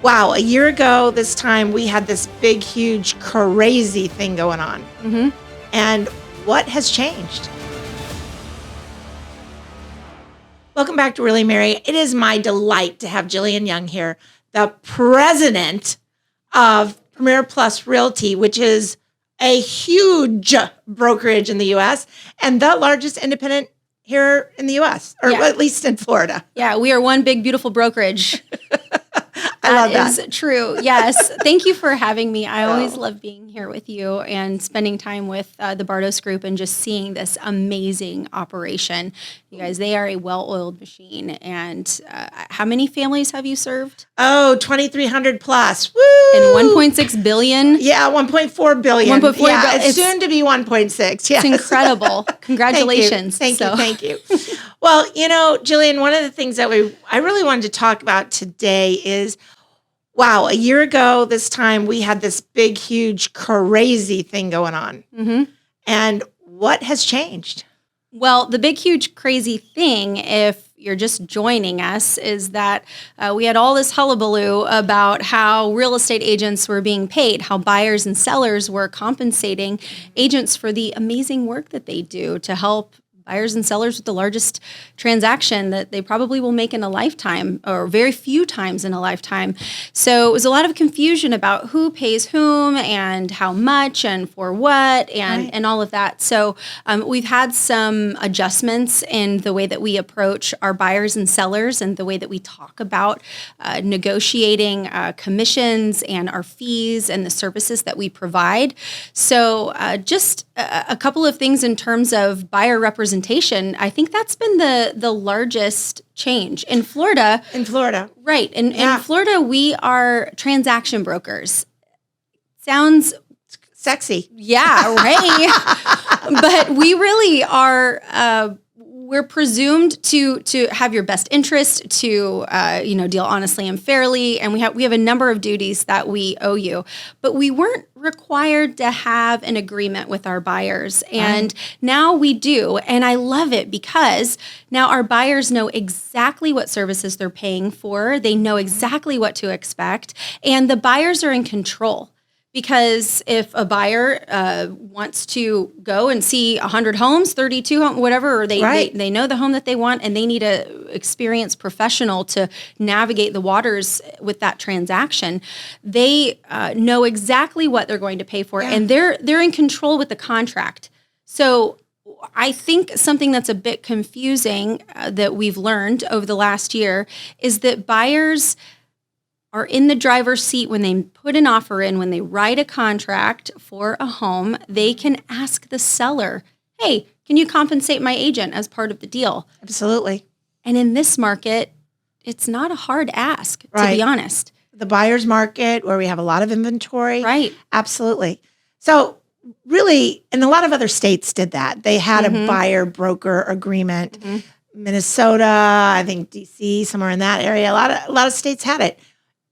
Wow, a year ago this time we had this big, huge, crazy thing going on. hmm And what has changed? Welcome back to Really Mary. It is my delight to have Jillian Young here, the president of Premiere Plus Realty, which is a huge brokerage in the U.S. and the largest independent here in the U.S., or Yeah. at least in Florida. Yeah, we are one big, beautiful brokerage. I love that. That is true. Yes. Thank you for having me. I always love being here with you and spending time with the Bartos group and just seeing this amazing operation. You guys, they are a well-oiled machine. And how many families have you served? Oh, 2,300 plus. Woo! And 1.6 billion? Yeah, 1.4 billion. 1.4 yeah, billion. it's soon to be 1.6. Yes. It's incredible. Congratulations. Thank you. Well, Jillian, one of the things that I really wanted to talk about today is, wow, a year ago this time we had this big, huge, crazy thing going on. hmm And what has changed? Well, the big, huge, crazy thing, if you're just joining us, is that we had all this hullabaloo about how real estate agents were being paid, how buyers and sellers were compensating agents for the amazing work that they do to help buyers and sellers with the largest transaction that they probably will make in a lifetime, or very few times in a lifetime. So it was a lot of confusion about who pays whom and how much and for what and all of that. So we've had some adjustments in the way that we approach our buyers and sellers and the way that we talk about negotiating commissions and our fees and the services that we provide. So just a couple of things in terms of buyer representation. I think that's been the largest change in Florida. In Florida. Right. In Florida, we are transaction brokers. Sounds sexy. Yeah, right. But we really are, we're presumed to have your best interest, to deal honestly and fairly, and we have a number of duties that we owe you. But we weren't required to have an agreement with our buyers, and now we do. And I love it because now our buyers know exactly what services they're paying for. They know exactly what to expect, and the buyers are in control. Because if a buyer wants to go and see 100 homes, 32 homes, whatever, or they know the home that they want and they need an experienced professional to navigate the waters with that transaction, they know exactly what they're going to pay for, and they're in control with the contract. So I think something that's a bit confusing that we've learned over the last year is that buyers are in the driver's seat when they put an offer in, when they write a contract for a home. They can ask the seller, hey, can you compensate my agent as part of the deal? Absolutely. And in this market, it's not a hard ask, to be honest. The buyer's market, where we have a lot of inventory. Right. Absolutely. So really, and a lot of other states did that. They had a buyer-broker agreement. Minnesota, I think DC, somewhere in that area. A lot of states had it.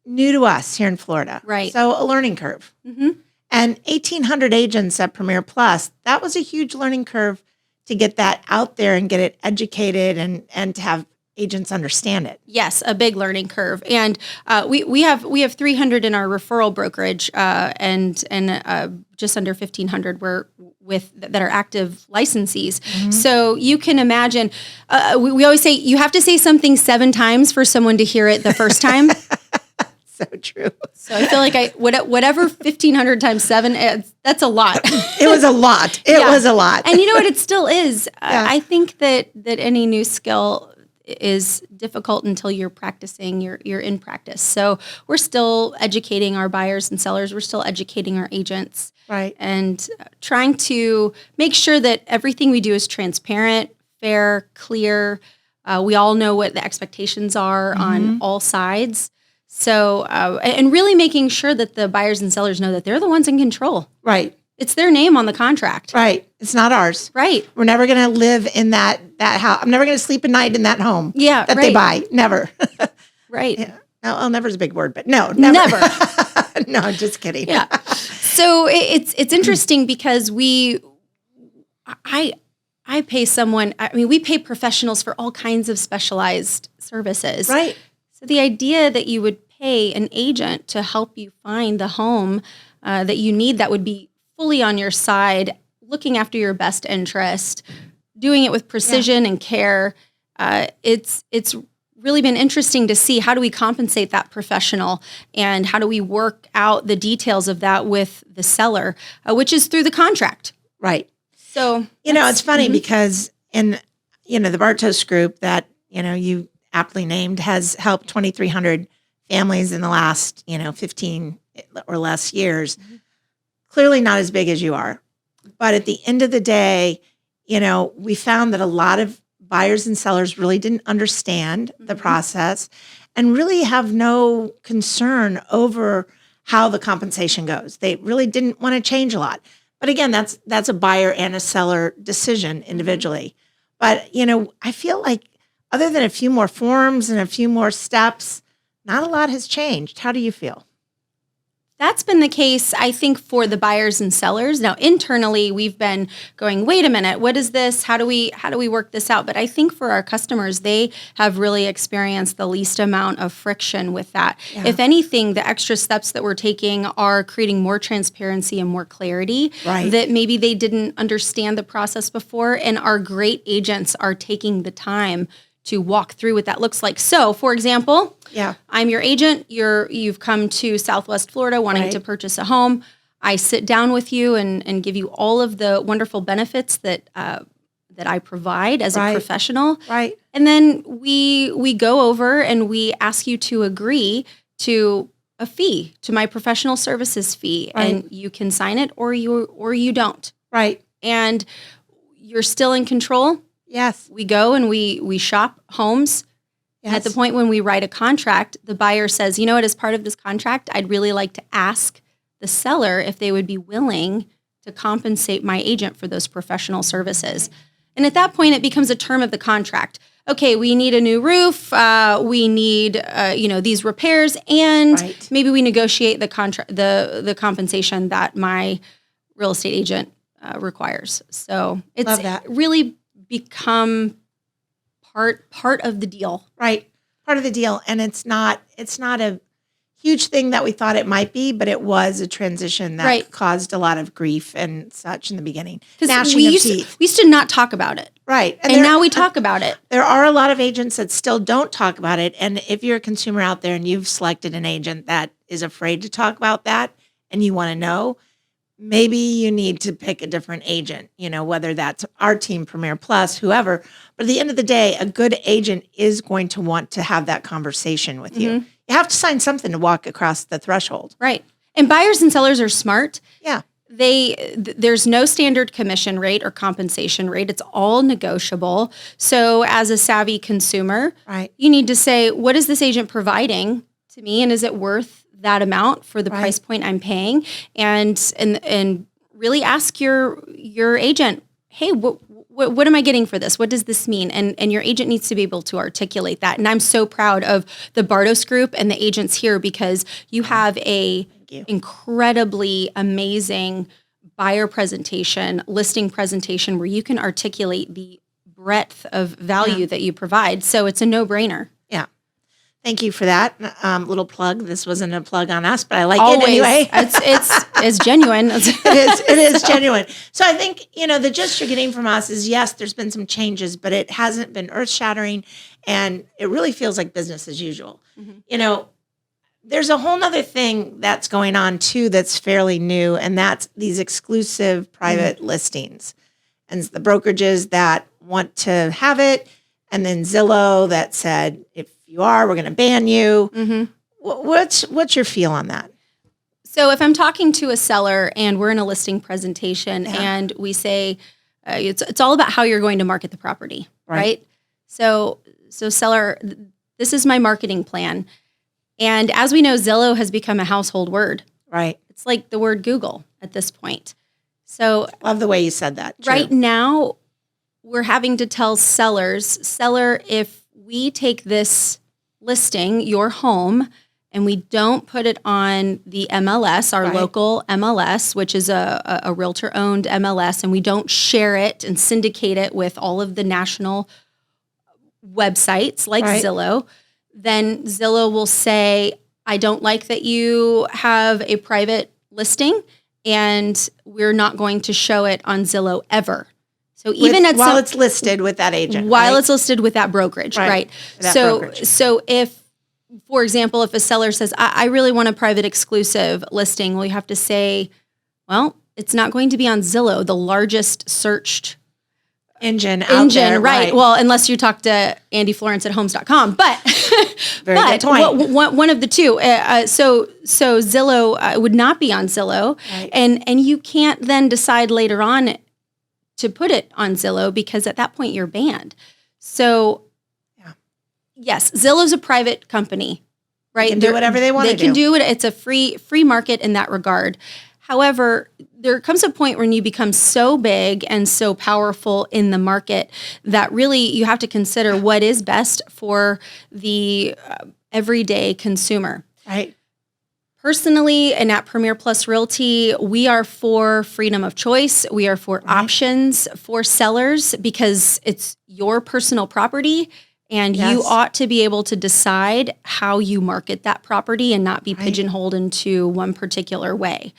New to us here in Florida. Right. So a learning curve. And 1,800 agents at Premiere Plus, that was a huge learning curve to get that out there and get it educated and to have agents understand it. Yes, a big learning curve. And we have 300 in our referral brokerage and just under 1,500 that are active licensees. So you can imagine, we always say you have to say something 7 times for someone to hear it the first time. So true. So I feel like whatever 1,500 times 7, that's a lot. It was a lot. It was a lot. And you know what? It still is. I think that any new skill is difficult until you're practicing, you're in practice. So we're still educating our buyers and sellers. We're still educating our agents. Right. And trying to make sure that everything we do is transparent, fair, clear. We all know what the expectations are on all sides. So, and really making sure that the buyers and sellers know that they're the ones in control. Right. It's their name on the contract. Right. It's not ours. Right. We're never going to live in that house. I'm never going to sleep at night in that home that they buy. Never. Right. Yeah. Well, never's a big word, but no, never. No, just kidding. Yeah. So it's interesting because I pay someone, we pay professionals for all kinds of specialized services. Right. So the idea that you would pay an agent to help you find the home that you need that would be fully on your side, looking after your best interest, doing it with precision and care. It's really been interesting to see how do we compensate that professional and how do we work out the details of that with the seller, which is through the contract. Right. So, it's funny because in, the Bartos group that, you aptly named has helped 2,300 families in the last, 15 or less years. Clearly not as big as you are. But at the end of the day, we found that a lot of buyers and sellers really didn't understand the process and really have no concern over how the compensation goes. They really didn't want to change a lot. But again, that's a buyer and a seller decision individually. But, I feel like other than a few more forms and a few more steps, not a lot has changed. How do you feel? That's been the case, I think, for the buyers and sellers. Now, internally, we've been going, wait a minute, what is this? How do we work this out? But I think for our customers, they have really experienced the least amount of friction with that. Yeah. If anything, the extra steps that we're taking are creating more transparency and more clarity that maybe they didn't understand the process before. And our great agents are taking the time to walk through what that looks like. So, for example, I'm your agent. You've come to Southwest Florida wanting to purchase a home. I sit down with you and give you all of the wonderful benefits that I provide as a professional. Right. And then we go over and we ask you to agree to a fee, to my professional services fee, and you can sign it or you don't. Right. And you're still in control. Yes. We go and we shop homes. Yes. At the point when we write a contract, the buyer says, as part of this contract, I'd really like to ask the seller if they would be willing to compensate my agent for those professional services. And at that point, it becomes a term of the contract. Okay, we need a new roof. We need, these repairs, and maybe we negotiate the contract, the compensation that my real estate agent requires. So it's really become part of the deal. Right. Part of the deal. And it's not a huge thing that we thought it might be, but it was a transition that caused a lot of grief and such in the beginning. Gnashing of teeth. We used to not talk about it. Right. And now we talk about it. There are a lot of agents that still don't talk about it. And if you're a consumer out there and you've selected an agent that is afraid to talk about that and you want to know, maybe you need to pick a different agent, whether that's our team, Premiere Plus, whoever. But at the end of the day, a good agent is going to want to have that conversation with you. You have to sign something to walk across the threshold. Right. And buyers and sellers are smart. Yeah. There's no standard commission rate or compensation rate. It's all negotiable. So as a savvy consumer, you need to say, what is this agent providing to me? And is it worth that amount for the price point I'm paying, and really ask your agent, hey, what am I getting for this? What does this mean? And your agent needs to be able to articulate that. And I'm so proud of the Bartos group and the agents here because you have a incredibly amazing buyer presentation, listing presentation where you can articulate the breadth of value that you provide. So it's a no-brainer. Yeah. Thank you for that little plug. This wasn't a plug on us, but I like it anyway. It's genuine. It is genuine. So I think, the gist you're getting from us is, yes, there's been some changes, but it hasn't been earth-shattering, and it really feels like business as usual. There's a whole nother thing that's going on, too, that's fairly new, and that's these exclusive private listings. And it's the brokerages that want to have it, and then Zillow that said, if you are, we're going to ban you. What's your feel on that? So if I'm talking to a seller and we're in a listing presentation and we say, it's all about how you're going to market the property, right? So seller, this is my marketing plan. And as we know, Zillow has become a household word. Right. It's like the word Google at this point. So love the way you said that. True. Right now, we're having to tell seller, if we take this listing, your home, and we don't put it on the MLS, our local MLS, which is a realtor-owned MLS, and we don't share it and syndicate it with all of the national websites like Zillow, then Zillow will say, I don't like that you have a private listing, and we're not going to show it on Zillow ever. So even while it's listed with that agent, while right? it's listed with that brokerage, right? That So brokerage. so if, for example, if a seller says, I really want a private exclusive listing, well, you have to say, well, it's not going to be on Zillow, the largest searched engine out there, right? Well, unless you talk to Andy Florence at homes.com, but Very good point. One of the two. So Zillow would not be on Zillow, Right. and you can't then decide later on to put it on Zillow, because at that point you're banned. So yes, Zillow's a private company, right? They can do whatever they want to do. They can do it. It's a free market in that regard. However, there comes a point when you become so big and so powerful in the market that really you have to consider what is best for the everyday consumer. Right. Personally, and at Premiere Plus Realty, we are for freedom of choice. We are for options for sellers, because it's your personal property, and you ought to be able to decide how you market that property and not be pigeonholed into one particular way.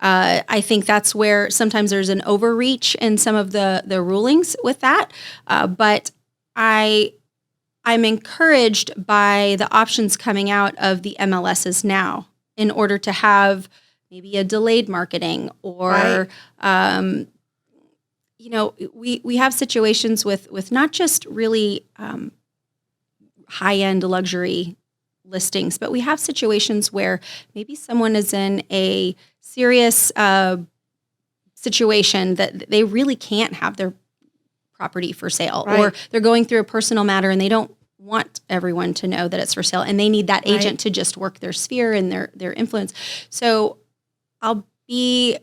I think that's where sometimes there's an overreach in some of the rulings with that. But I'm encouraged by the options coming out of the MLSs now, in order to have maybe a delayed marketing, or, we have situations with not just really high-end luxury listings, but we have situations where maybe someone is in a serious situation that they really can't have their property for sale, or they're going through a personal matter and they don't want everyone to know that it's for sale, and they need that agent to just work their sphere and their influence. So I'll be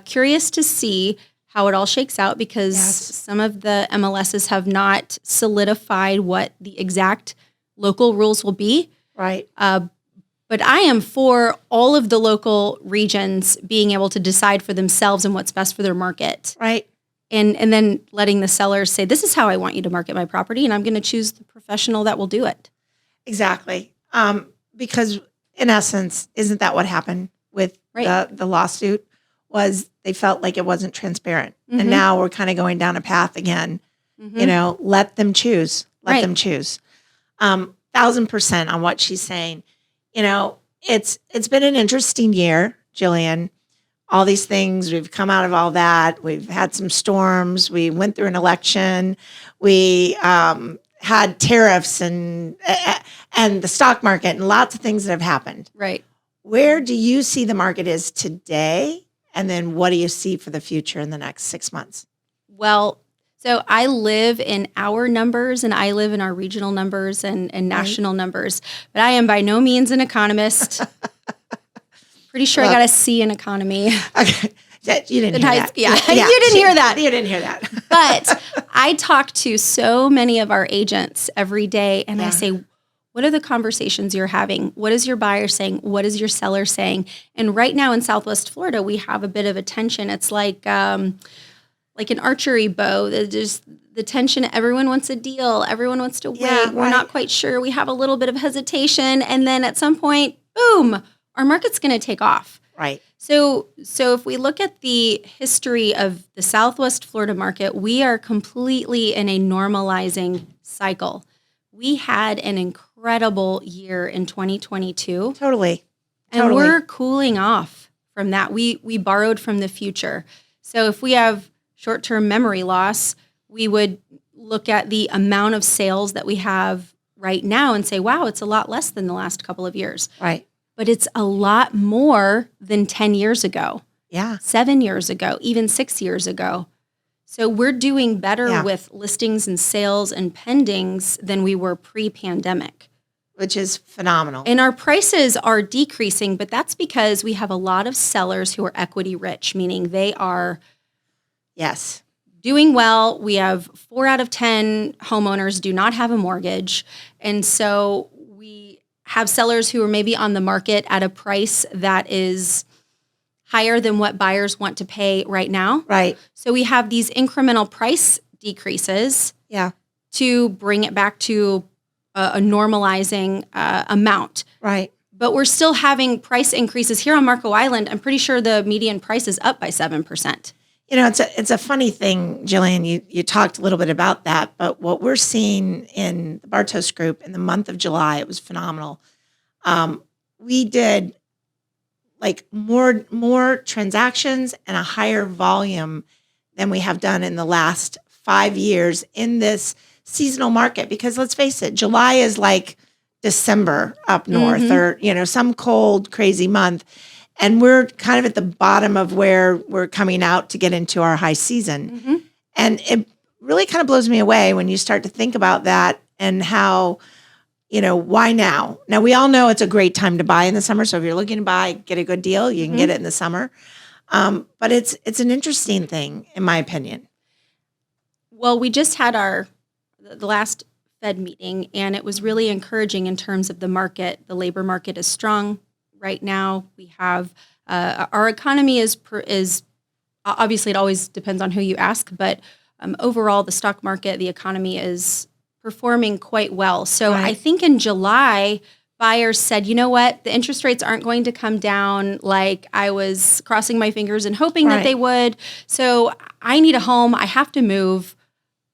curious to see how it all shakes out, because some of the MLSs have not solidified what the exact local rules will be. Right. But I am for all of the local regions being able to decide for themselves and what's best for their market. Right. And then letting the sellers say, this is how I want you to market my property, and I'm going to choose the professional that will do it. Exactly. Because in essence, isn't that what happened with the lawsuit? Was they felt like it wasn't transparent. And now we're kind of going down a path again, let them choose. Let them choose. 1,000% on what she's saying. It's been an interesting year, Jillian. All these things, we've come out of all that. We've had some storms. We went through an election. We had tariffs and the stock market and lots of things that have happened. Right. Where do you see the market is today? And then what do you see for the future in the next 6 months? Well, so I live in our numbers, and I live in our regional numbers and national numbers, but I am by no means an economist. Pretty sure I got a C in economy. Okay. You didn't hear that. Yeah. You didn't hear that. You didn't hear that. But I talk to so many of our agents every day, and I say, what are the conversations you're having? What is your buyer saying? What is your seller saying? And right now in Southwest Florida, we have a bit of a tension. It's like an archery bow. There's the tension. Everyone wants a deal. Everyone wants to wait. We're not quite sure. We have a little bit of hesitation. And then at some point, boom, our market's going to take off. Right. So if we look at the history of the Southwest Florida market, we are completely in a normalizing cycle. We had an incredible year in 2022. Totally. And we're cooling off from that. We borrowed from the future. So if we have short-term memory loss, we would look at the amount of sales that we have right now and say, wow, it's a lot less than the last couple of years. Right. But it's a lot more than 10 years ago. Yeah. 7 years ago, even 6 years ago. So we're doing better with listings and sales and pendings than we were pre-pandemic. Which is phenomenal. And our prices are decreasing, but that's because we have a lot of sellers who are equity rich, meaning they are doing well. We have 4 out of 10 homeowners do not have a mortgage. And so we have sellers who are maybe on the market at a price that is higher than what buyers want to pay right now. Right. So we have these incremental price decreases to bring it back to a normalizing amount. Right. but we're still having price increases here on Marco Island. I'm pretty sure the median price is up by 7%. It's a funny thing, Jillian. You talked a little bit about that, but what we're seeing in the Bartos group in the month of July, it was phenomenal. We did like more transactions and a higher volume than we have done in the last 5 years in this seasonal market. Because let's face it, July is like December up north, or some cold, crazy month. And we're kind of at the bottom of where we're coming out to get into our high season. And it really kind of blows me away when you start to think about that and how, why now? Now, we all know it's a great time to buy in the summer. So if you're looking to buy, get a good deal, you can get it in the summer. But it's an interesting thing, in my opinion. Well, we just had the last Fed meeting, and it was really encouraging in terms of the market. The labor market is strong right now. We have our economy is obviously, it always depends on who you ask, but overall, the stock market, the economy is performing quite well. So Right. I think in July, buyers said, you know what, the interest rates aren't going to come down like I was crossing my fingers and hoping that Right. they would. So I need a home. I have to move.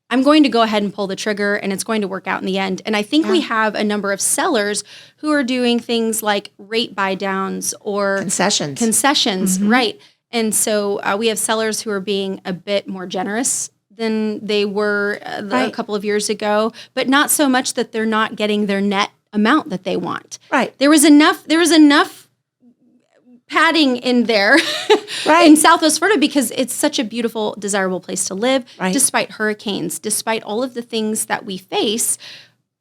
I'm going to go ahead and pull the trigger, and it's going to work out in the end. And I think we have a number of sellers who are doing things like rate buy downs or Concessions. right? And so we have sellers who are being a bit more generous than they were a Right. couple of years ago, but not so much that they're not getting their net amount that they want. Right. There was enough padding in there Right. in Southwest Florida because it's such a beautiful, desirable place to live. Right. Despite hurricanes, despite all of the things that we face,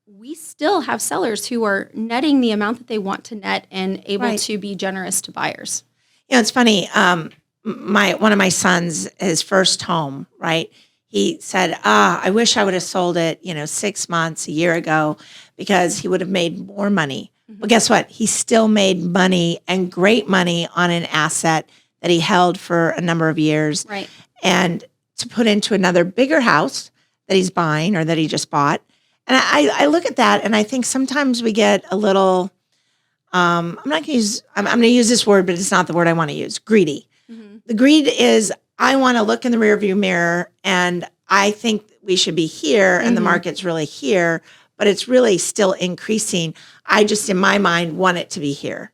we still have sellers who are netting the amount that they want to net and able Right. to be generous to buyers. It's funny. One of my sons, his first home, right? He said, I wish I would have sold it, 6 months, a year ago, because he would have made more money. Well, guess what? He still made money, and great money, on an asset that he held for a number of years. Right. And to put into another bigger house that he's buying or that he just bought. And I look at that and I think sometimes we get a little, I'm going to use this word, but it's not the word I want to use, greedy. The greed is, I want to look in the rearview mirror and I think we should be here and the market's really here, but it's really still increasing. I just, in my mind, want it to be here.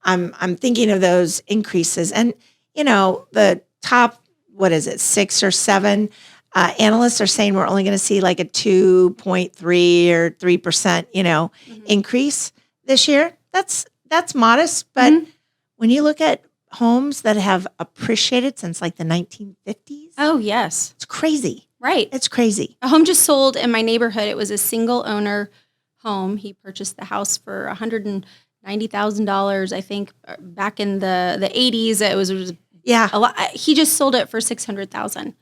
I'm thinking of those increases. And, the top, 6 or 7 analysts are saying we're only going to see like a 2.3 or 3%, increase this year. That's modest. But when you look at homes that have appreciated since like the 1950s, Oh, yes. it's crazy. Right. It's crazy. A home just sold in my neighborhood. It was a single owner home. He purchased the house for $190,000, I think, back in the 80s. It was Yeah, a lot. He just sold it for $600,000.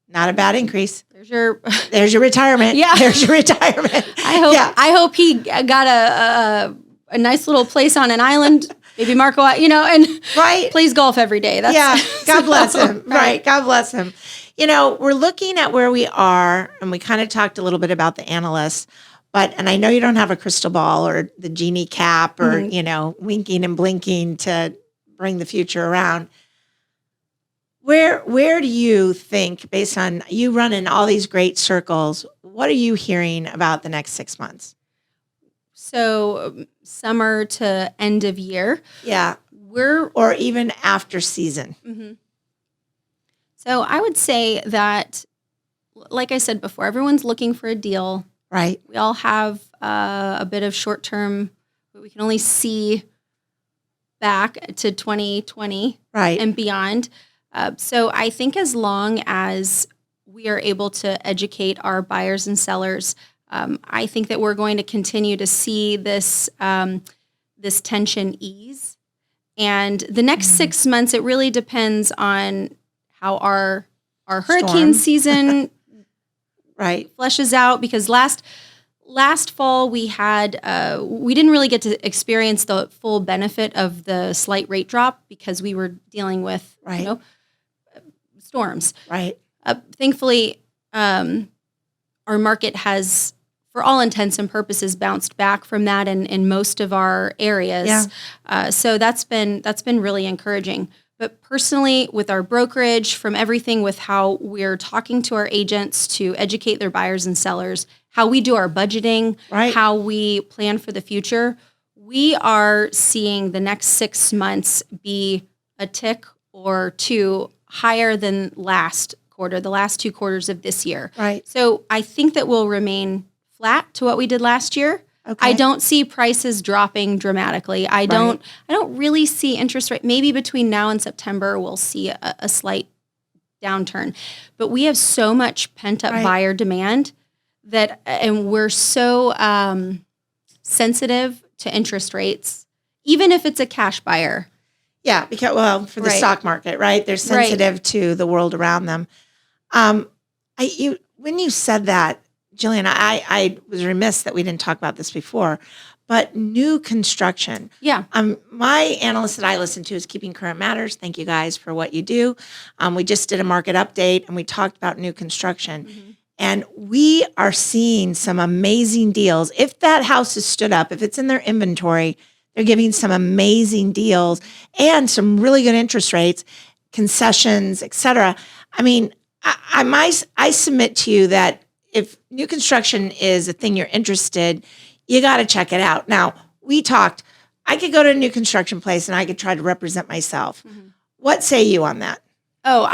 not a bad increase. There's your. There's your retirement. Yeah. There's your retirement. I hope he got a nice little place on an island, maybe Marco, and Right. plays golf every day. That's, God bless him. Right. God bless him. We're looking at where we are, and we kind of talked a little bit about the analysts, and I know you don't have a crystal ball or the genie cap or, winking and blinking to bring the future around. Where do you think, based on you running all these great circles, what are you hearing about the next 6 months? So summer to end of year. Yeah. We're Or even after season. So I would say that, like I said before, everyone's looking for a deal. Right. We all have a bit of short term, but we can only see back to 2020 Right. and beyond. So I think as long as we are able to educate our buyers and sellers, I think that we're going to continue to see this this tension ease. And the next 6 months, it really depends on how our hurricane Storm. season Right. fleshes out, because last fall we had we didn't really get to experience the full benefit of the slight rate drop because we were dealing with Right. storms. Right. Thankfully, our market has for all intents and purposes, bounced back from that in most of our areas. Yeah. So that's been really encouraging. But personally, with our brokerage, from everything with how we're talking to our agents to educate their buyers and sellers, how we do our budgeting, Right. how we plan for the future, we are seeing the next 6 months be a tick or two higher than last quarter, the last 2 quarters of this year. Right. So I think that we'll remain flat to what we did last year. Okay. I don't see prices dropping dramatically. I don't really see interest rate. Maybe between now and September, we'll see a slight downturn. But we have so much pent up buyer demand and we're so sensitive to interest rates, even if it's a cash buyer. Yeah, because for the stock market, right? They're sensitive to the world around them. When you said that, Jillian, I was remiss that we didn't talk about this before, but new construction. Yeah. My analyst that I listen to is Keeping Current Matters. Thank you guys for what you do. We just did a market update and we talked about new construction. Mm-hmm. And we are seeing some amazing deals. If that house is stood up, if it's in their inventory, they're giving some amazing deals and some really good interest rates, concessions, et cetera. I mean, I submit to you that if new construction is a thing you're interested, you got to check it out. Now, we talked, I could go to a new construction place and I could try to represent myself. Mm-hmm. What say you on that? Oh,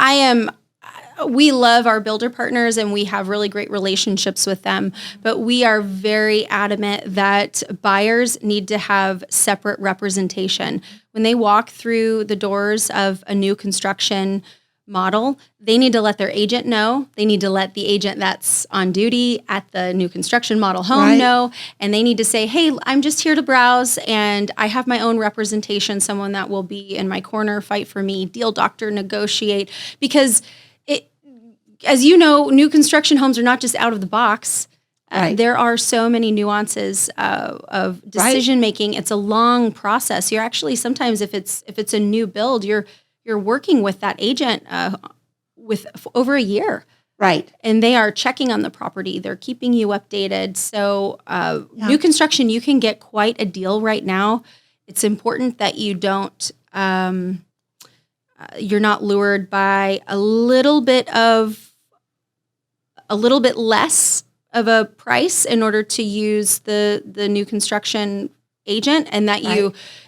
we love our builder partners and we have really great relationships with them, but we are very adamant that buyers need to have separate representation. When they walk through the doors of a new construction model, they need to let their agent know. They need to let the agent that's on duty at the new construction model home know. And they need to say, hey, I'm just here to browse and I have my own representation, someone that will be in my corner, fight for me, deal doctor, negotiate. Because as you know, new construction homes are not just out of the box. There are so many nuances of decision making. It's a long process. You're actually sometimes if it's a new build, you're working with that agent with over a year. Right. And they are checking on the property. They're keeping you updated. So new construction, you can get quite a deal right now. It's important that you don't, you're not lured by a little bit less of a price in order to use the new construction agent, and that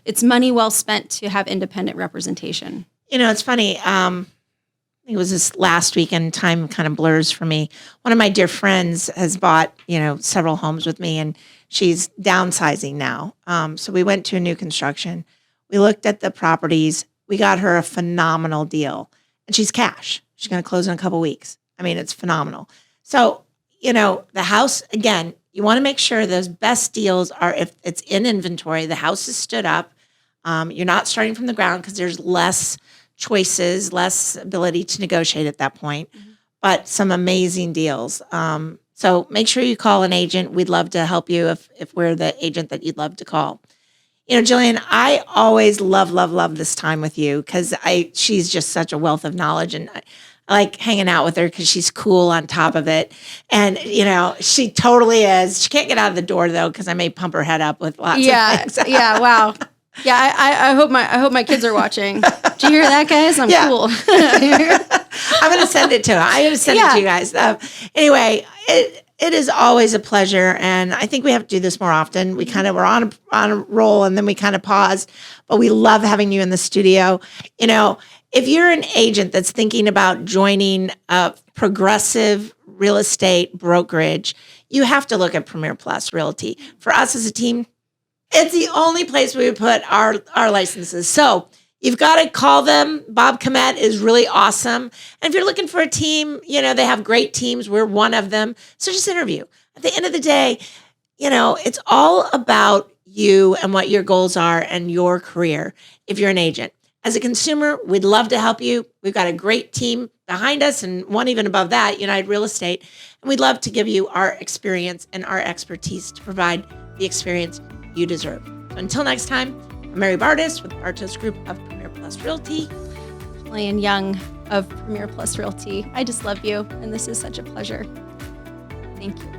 it's money well spent to have independent representation. You know, it's funny. I think it was this last weekend. Time kind of blurs for me. One of my dear friends has bought, several homes with me, and she's downsizing now. So we went to a new construction. We looked at the properties. We got her a phenomenal deal, and she's cash. She's going to close in a couple weeks. I mean, it's phenomenal. So, the house, again, you want to make sure those best deals are if it's in inventory, the house is stood up. You're not starting from the ground because there's less choices, less ability to negotiate at that point, but some amazing deals. So make sure you call an agent. We'd love to help you if we're the agent that you'd love to call. Jillian, I always love this time with you because she's just such a wealth of knowledge, and I like hanging out with her because she's cool on top of it. And, she totally is. She can't get out of the door though, because I may pump her head up with lots of things. Yeah. Wow. Yeah. I hope my kids are watching. Did you hear that, guys? I'm cool. I'm going to send it to her. I'm going to send it to you guys. Anyway, it is always a pleasure. And I think we have to do this more often. We kind of were on a roll and then we kind of paused, but we love having you in the studio. If you're an agent that's thinking about joining a progressive real estate brokerage, you have to look at Premiere Plus Realty. For us as a team, it's the only place we would put our licenses. So you've got to call them. Bob Komet is really awesome. And if you're looking for a team, they have great teams. We're one of them. So just interview. At the end of the day, it's all about you and what your goals are and your career if you're an agent. As a consumer, we'd love to help you. We've got a great team behind us and one even above that, United Real Estate. And we'd love to give you our experience and our expertise to provide the experience you deserve. So until next time, I'm Mary Bartos with Bartos Group of Premiere Plus Realty. Jillian Young of Premiere Plus Realty. I just love you, and this is such a pleasure. Thank you.